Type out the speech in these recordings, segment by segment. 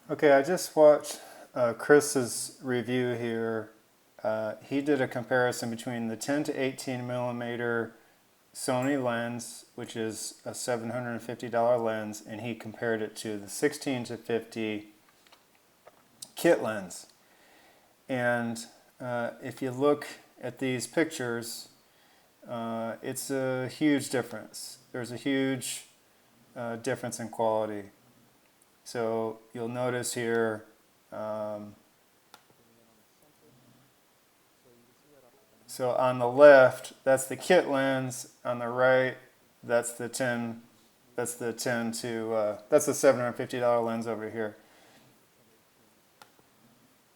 Okay, I just watched Chris's review here. He did a comparison between the 10 to 18 millimeter Sony lens, which is a $750 lens, and he compared it to the 16 to 50 kit lens. And if you look at these pictures, it's a huge difference. There's a huge difference in quality. So you'll notice here, so on the left, that's the kit lens. On the right, that's the 10. That's the 10 to that's the $750 lens over here.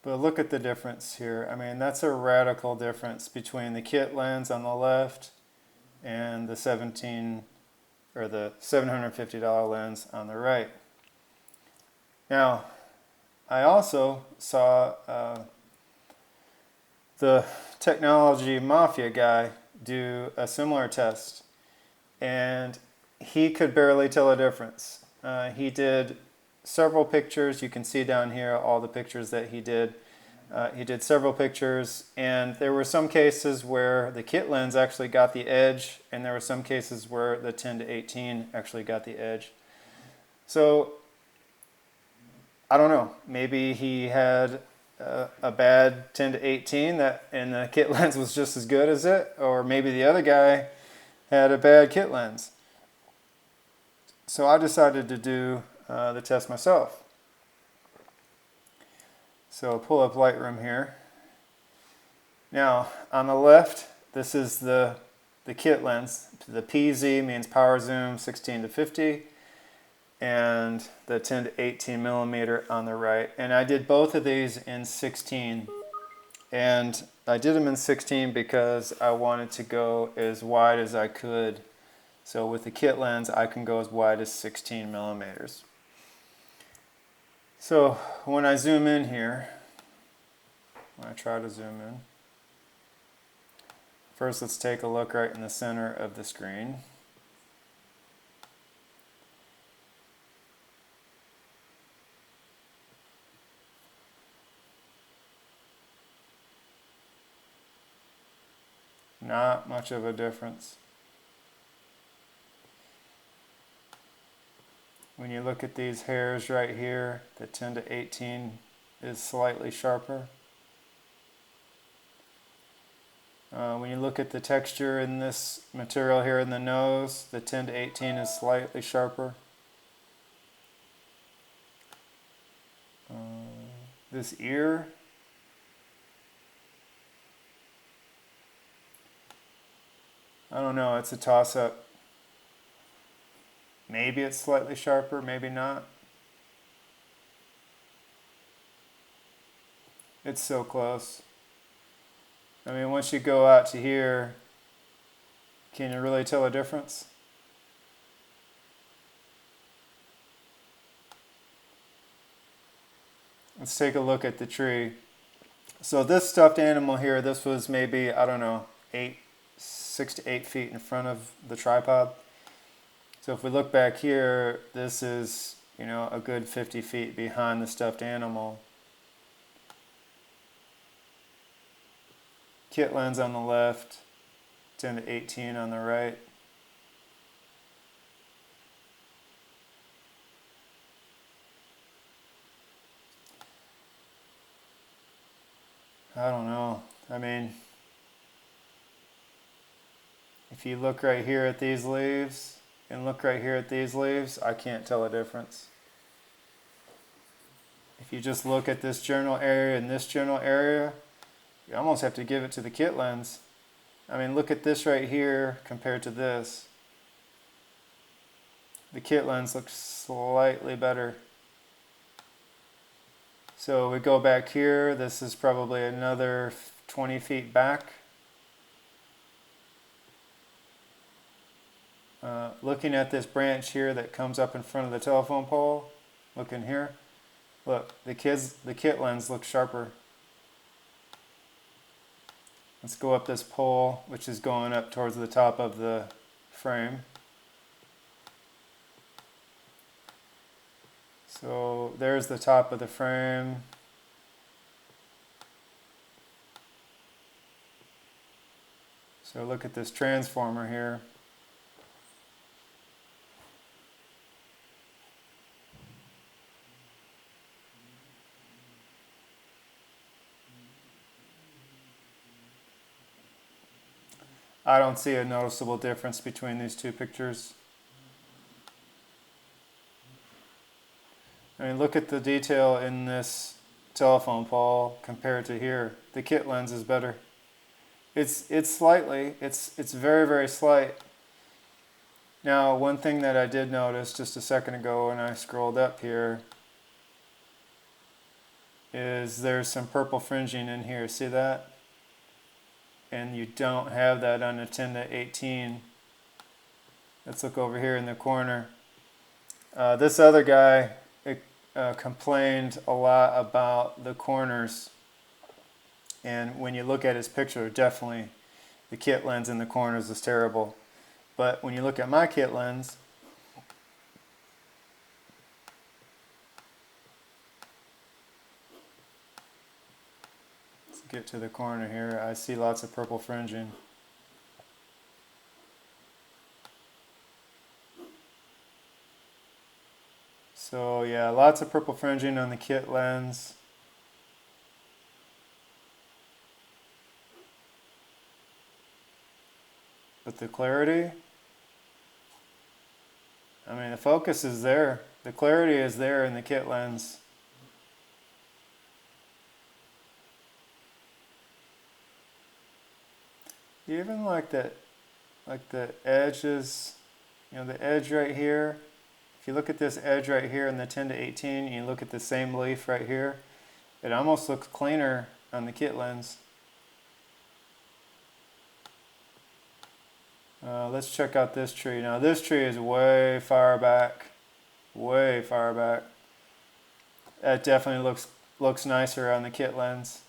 But look at the difference here. I mean, that's a radical difference between the kit lens on the left and the 17 or the $750 lens on the right. Now, I also saw the technology Mafia guy do a similar test, and he could barely tell a difference. He did several pictures. You can see down here all the pictures that he did. He did several pictures, and there were some cases where the kit lens actually got the edge, and there were some cases where the 10 to 18 actually got the edge. So I don't know. Maybe he had a bad 10 to 18 and the kit lens was just as good as it, or maybe the other guy had a bad kit lens. So I decided to do the test myself. So I'll pull up Lightroom here. Now on the left, this is the kit lens. The PZ means power zoom 16 to 50. And the 10 to 18 millimeter on the right. And I did both of these in 16. And I did them in 16 because I wanted to go as wide as I could. So with the kit lens, I can go as wide as 16 millimeters. So when I zoom in here, when I try to zoom in, first let's take a look right in the center of the screen. Not much of a difference. When you look at these hairs right here, the 10 to 18 is slightly sharper. When you look at the texture in this material here in the nose, the 10 to 18 is slightly sharper. This ear, I don't know, it's a toss-up. Maybe it's slightly sharper, maybe not. It's so close. I mean, once you go out to here, can you really tell a difference? Let's take a look at the tree. So this stuffed animal here, this was maybe, I don't know, 6 to 8 feet in front of the tripod. So if we look back here, this is, you know, a good 50 feet behind the stuffed animal. Kit lens on the left, 10 to 18 on the right. I don't know. I mean, if you look right here at these leaves and look right here at these leaves, I can't tell a difference. If you just look at this general area and this general area, you almost have to give it to the kit lens. I mean, look at this right here compared to this. The kit lens looks slightly better. So we go back here, this is probably another 20 feet back. Looking at this branch here that comes up in front of the telephone pole, look in here. Look, the kit lens looks sharper. Let's go up this pole, which is going up towards the top of the frame. So there's the top of the frame. So look at this transformer here. I don't see a noticeable difference between these two pictures. I mean, look at the detail in this telephone pole compared to here. The kit lens is better. It's slightly, it's very, very slight. Now, one thing that I did notice just a second ago when I scrolled up here is there's some purple fringing in here. See that? And you don't have that on a 10-18. Let's look over here in the corner. This other guy complained a lot about the corners, and when you look at his picture, definitely the kit lens in the corners is terrible. But when you look at my kit lens, let's get to the corner here, I see lots of purple fringing. So yeah, lots of purple fringing on the kit lens. But the clarity, I mean, the focus is there. The clarity is there in the kit lens. Even like the edges, you know, the edge right here. If you look at this edge right here in the 10-18, and you look at the same leaf right here, it almost looks cleaner on the kit lens. Let's check out this tree. Now this tree is way far back. Way far back. That definitely looks nicer on the kit lens.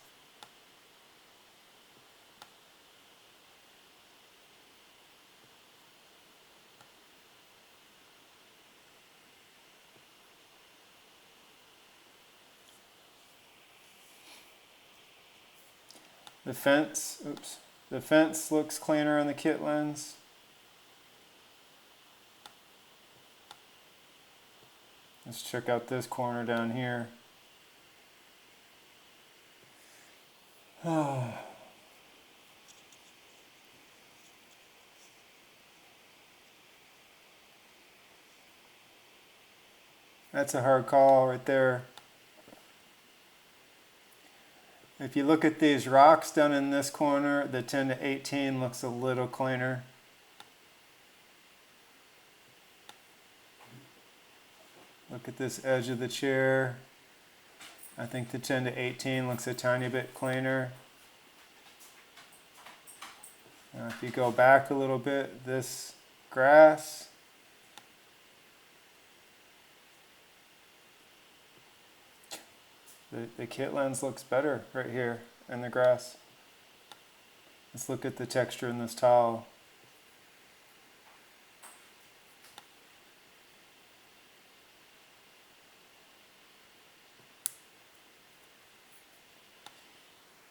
The fence looks cleaner on the kit lens. Let's check out this corner down here. That's a hard call right there. If you look at these rocks down in this corner, the 10-18 looks a little cleaner. Look at this edge of the chair. I think the 10-18 looks a tiny bit cleaner. Now if you go back a little bit, this grass, the kit lens looks better right here in the grass. Let's look at the texture in this towel.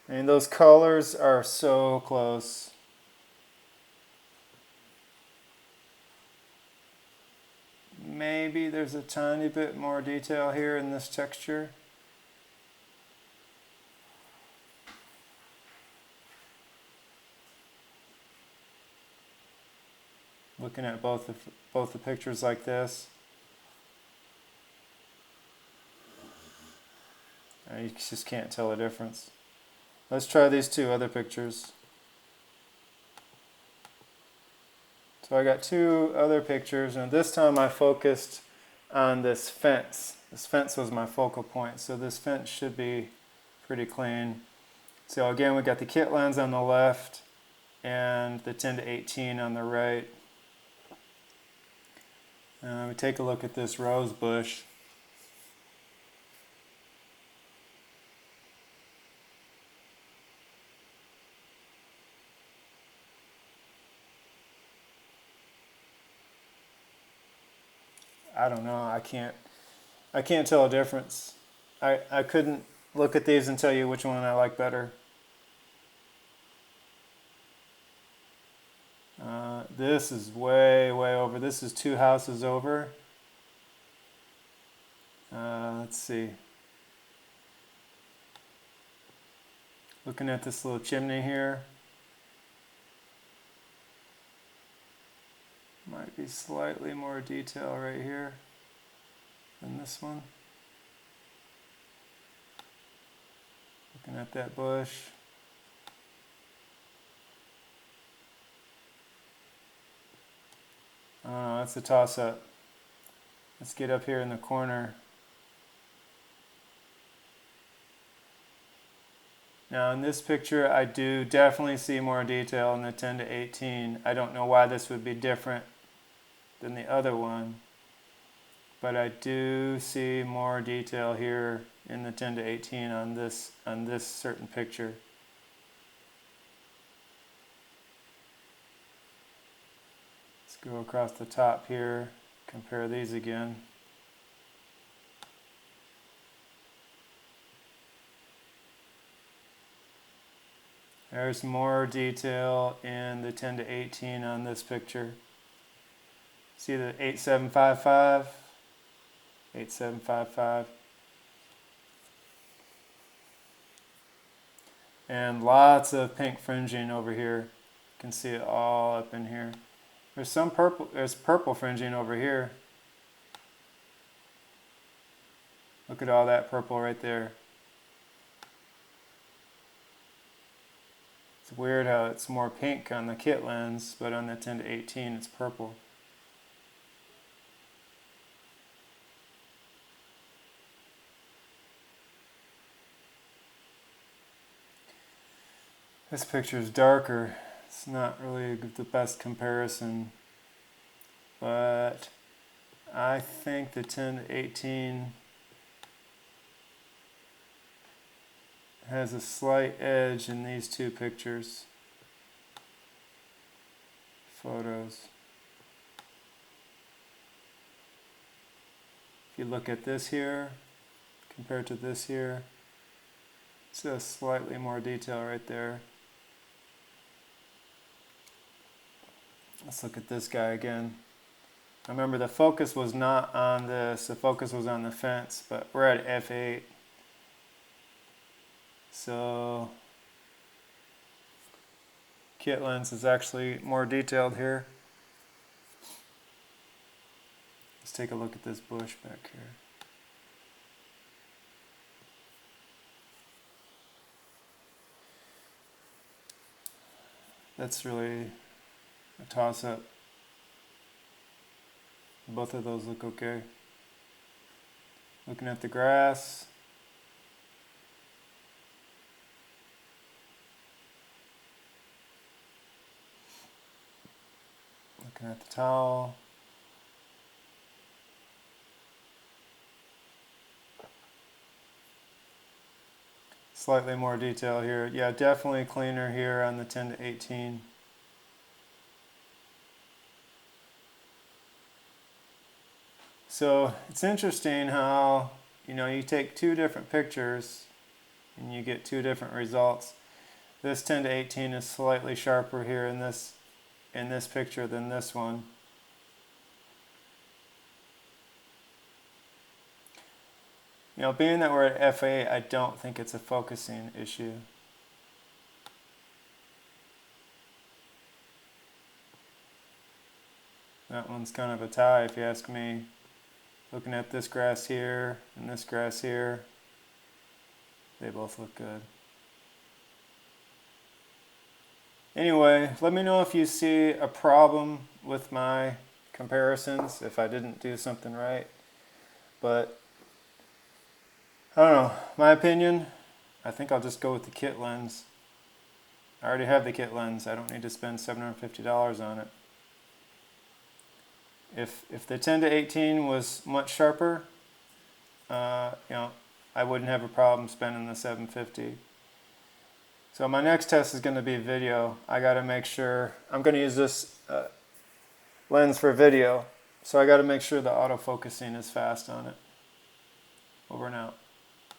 And those colors are so close. Maybe there's a tiny bit more detail here in this texture. Looking at both the pictures like this, you just can't tell the difference. Let's try these two other pictures. So I got two other pictures, and this time I focused on this fence. This fence was my focal point, so this fence should be pretty clean. So again, we got the kit lens on the left and the 10-18 on the right. We take a look at this rose bush. I don't know, I can't I can't tell a difference. I couldn't look at these and tell you which one I like better. This is way over. This is 2 houses over. Let's see. Looking at this little chimney here. Might be slightly more detail right here than this one. Looking at that bush. That's a toss-up. Let's get up here in the corner. Now in this picture, I do definitely see more detail in the 10-18. I don't know why this would be different than the other one, but I do see more detail here in the 10-18 on this certain picture. Let's go across the top here, compare these again. There's more detail in the 10-18 on this picture. See the 8755? 8755. And lots of pink fringing over here. You can see it all up in here. There's some purple, there's purple fringing over here. Look at all that purple right there. It's weird how it's more pink on the kit lens, but on the 10-18 it's purple. This picture is darker. It's not really the best comparison, but I think the 10-18 has a slight edge in these two pictures, photos. If you look at this here, compared to this here, it's a slightly more detail right there. Let's look at this guy again. Remember, the focus was not on this, the focus was on the fence, but we're at f8. So kit lens is actually more detailed here. Let's take a look at this bush back here. That's really a toss-up. Both of those look okay. Looking at the grass. Looking at the towel. Slightly more detail here. Yeah, definitely cleaner here on the 10-18. So it's interesting how, you take two different pictures and you get two different results. This 10-18 is slightly sharper here in this picture than this one. Being that we're at f8, I don't think it's a focusing issue. That one's kind of a tie if you ask me. Looking at this grass here and this grass here, they both look good. Anyway, let me know if you see a problem with my comparisons, if I didn't do something right. But I don't know, my opinion, I think I'll just go with the kit lens. I already have the kit lens, I don't need to spend $750 on it. If the 10-18 was much sharper, I wouldn't have a problem spending the $750. So my next test is going to be video. I got to make sure, I'm going to use this lens for video, so I got to make sure the autofocusing is fast on it. Over and out.